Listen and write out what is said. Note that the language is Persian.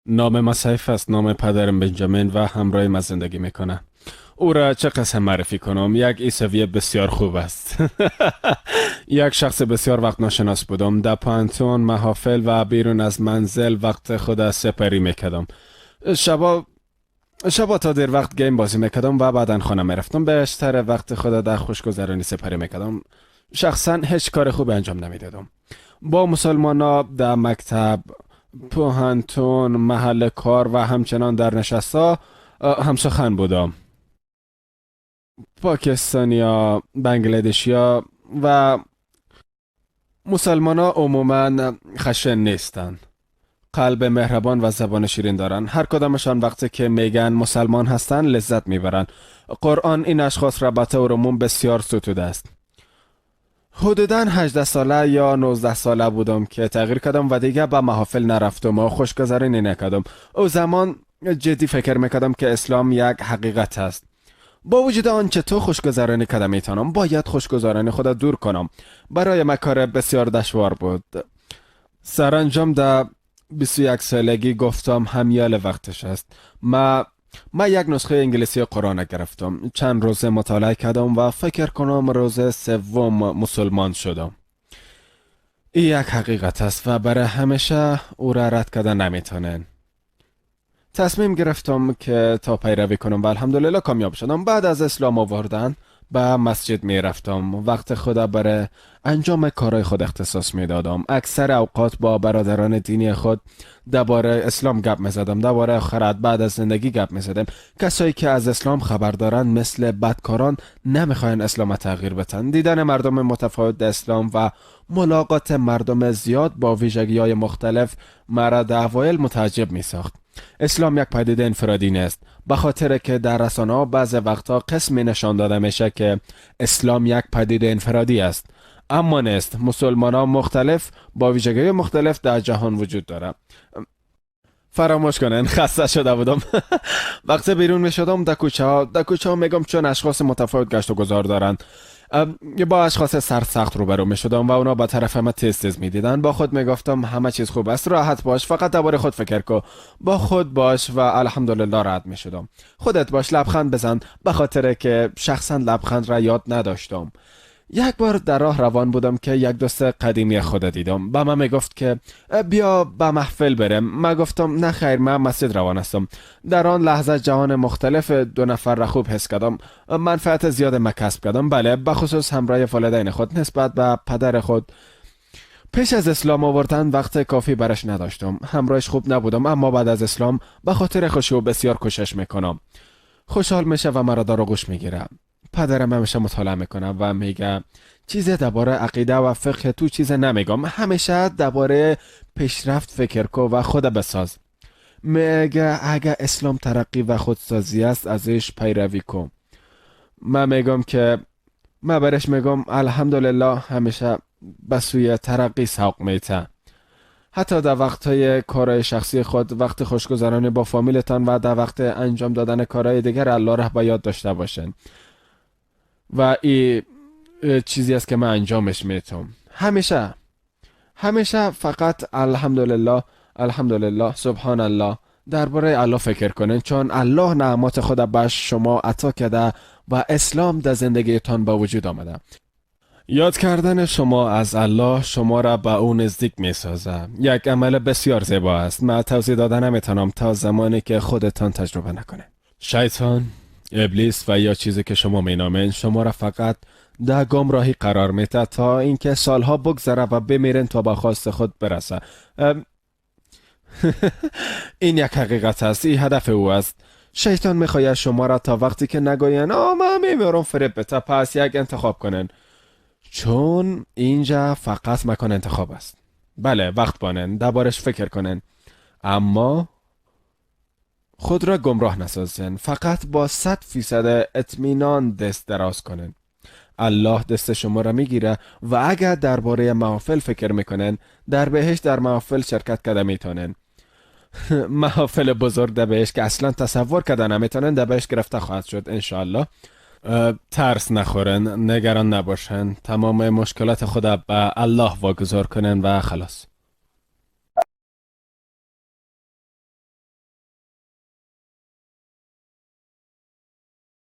نام ما سیف است. نام پدرم بنجامین و همراه ما زندگی میکنه. او را چه قسم معرفی کنم؟ یک عیسوی بسیار خوب است. یک شخص بسیار وقت ناشناس بودم. در پانتون، محافل و بیرون از منزل وقت خود سپری میکردم. شبا تا دیر وقت گیم بازی میکردم و بعدا خانه میرفتم. بیشتر وقت خود در خوشگذرانی سپری میکردم. شخصا هیچ کار خوب انجام نمیدادم. با مسلمانا در مکتب، پوهنتون، محل کار و همچنان در نشستا همسخن بودم. پاکستانیا، بنگلادشیا و مسلمانا عموما خشن نیستن. قلب مهربان و زبان شیرین دارن. هر کدامشان وقتی که میگن مسلمان هستن لذت میبرن. قرآن این اشخاص را به طور عموم بسیار ستوده است. حدوداً 18 ساله یا 19 ساله بودم که تغییر کردم و دیگه به محافل نرفتم و خوشگذرانی نکردم. او زمان جدی فکر میکردم که اسلام یک حقیقت است. با وجود آنچه تو خوشگذرانی کرده میتونم، باید خوشگذرانی خود دور کنم. برای من کار بسیار دشوار بود. سرانجام در 21 سالگی گفتم همیال وقتش است. ما یک نسخه انگلیسی قرآن گرفتم. چند روز مطالعه کردم و فکر کنم روز سوم مسلمان شدم. این یک حقیقت است و برای همیشه او را رد کردن نمیتونن. تصمیم گرفتم که تا پیروی کنم و الحمدلله کامیاب شدم. بعد از اسلام آوردن به مسجد می رفتم. وقت خدا برای انجام کارهای خود اختصاص می دادم. اکثر اوقات با برادران دینی خود درباره اسلام گپ می زدم. درباره آخرت، بعد از زندگی گپ می زدم. کسایی که از اسلام خبر دارن مثل بدکاران نمیخواین اسلام تغییر بدن. دیدن مردم متفاوت در اسلام و ملاقات مردم زیاد با ویژگی های مختلف مرا در اوایل متعجب می ساخت. اسلام یک پدیده انفرادی نیست، به خاطر که در رسانه‌ها بعض وقتا قسمی نشان داده میشه که اسلام یک پدیده انفرادی است، اما نیست. مسلمانان مختلف با ویژگی مختلف در جهان وجود داره. فراموش کنن، خسته شده بودم. وقتی بیرون می شدم در کوچه ها میگم، چون اشخاص متفاوت گشت و گذار دارن. با اشخاص سرسخت روبرو می شدم و اونا با طرف من تیز می دیدن. با خود می گفتم همه چیز خوب است، راحت باش، فقط درباره خود فکر کن، با خود باش و الحمدلله راحت می شدم. خودت باش، لبخند بزن، به خاطر که شخصا لبخند را یاد نداشتم. یک بار در راه روان بودم که یک دوست قدیمی خود دیدم. به من میگفت که بیا به محفل برم. من گفتم نه خیر، من مسجد روان هستم. در آن لحظه جهان مختلف دو نفر را خوب حس کردم. منفعت زیاد من کسب کردم. بله، بخصوص همراه والدین خود نسبت به پدر خود. پیش از اسلام آوردن وقت کافی برش نداشتم. همراهش خوب نبودم، اما بعد از اسلام به خاطر خشوع بسیار کوشش میکنم. خوشحال میشه و مرا در آغوش میگیره. پدرم همیشه مطالعه میکنم و میگه چیز درباره عقیده و فقه تو چیز نمیگم، همیشه درباره پیشرفت فکر کن و خود بساز. میگه اگه اسلام ترقی و خودسازی است ازش پیروی کن. من میگم که من برش میگم الحمدلله همیشه به سوی ترقی سوق میته. حتی در وقتهای کارهای شخصی خود، وقت خوشگذرانی با فامیلتان و در وقت انجام دادن کارهای دیگر الله را به یاد داشته باشین. و این چیزی است که من انجامش میتونم. همیشه فقط الحمدلله سبحان الله درباره الله فکر کنین، چون الله نعمات خود به شما عطا کرده و اسلام در زندگیتان به وجود آمده. یاد کردن شما از الله شما را به او نزدیک می سازه. یک عمل بسیار زیبا است. من توضیح دادن نمیتونم تا زمانی که خودتان تجربه نکنه. شیطان، ابلیس و یا چیزی که شما مینامین شما را فقط در گمراهی قرار میده تا اینکه سالها بگذره و بمیرین تا به خواست خود برسه. این یک حقیقت است. این هدف او است. شیطان میخواید شما را تا وقتی که نگوین من میمیرم فریب بده، پس یک انتخاب کنن، چون اینجا فقط مکان انتخاب است. بله، وقت بانن، دربارش فکر کنن، اما خود را گمراه نسازن. فقط با 100% اطمینان دست دراز کنن. الله دست شما را میگیره و اگر درباره محافل فکر میکنن، در بهشت در محافل شرکت کرده میتونن. محافل بزرگ در بهشت که اصلا تصور کرده نمیتونن، در بهشت گرفته خواهد شد انشاءالله. ترس نخورن، نگران نباشن، تمام مشکلات خود به الله واگذار کنن و خلاص.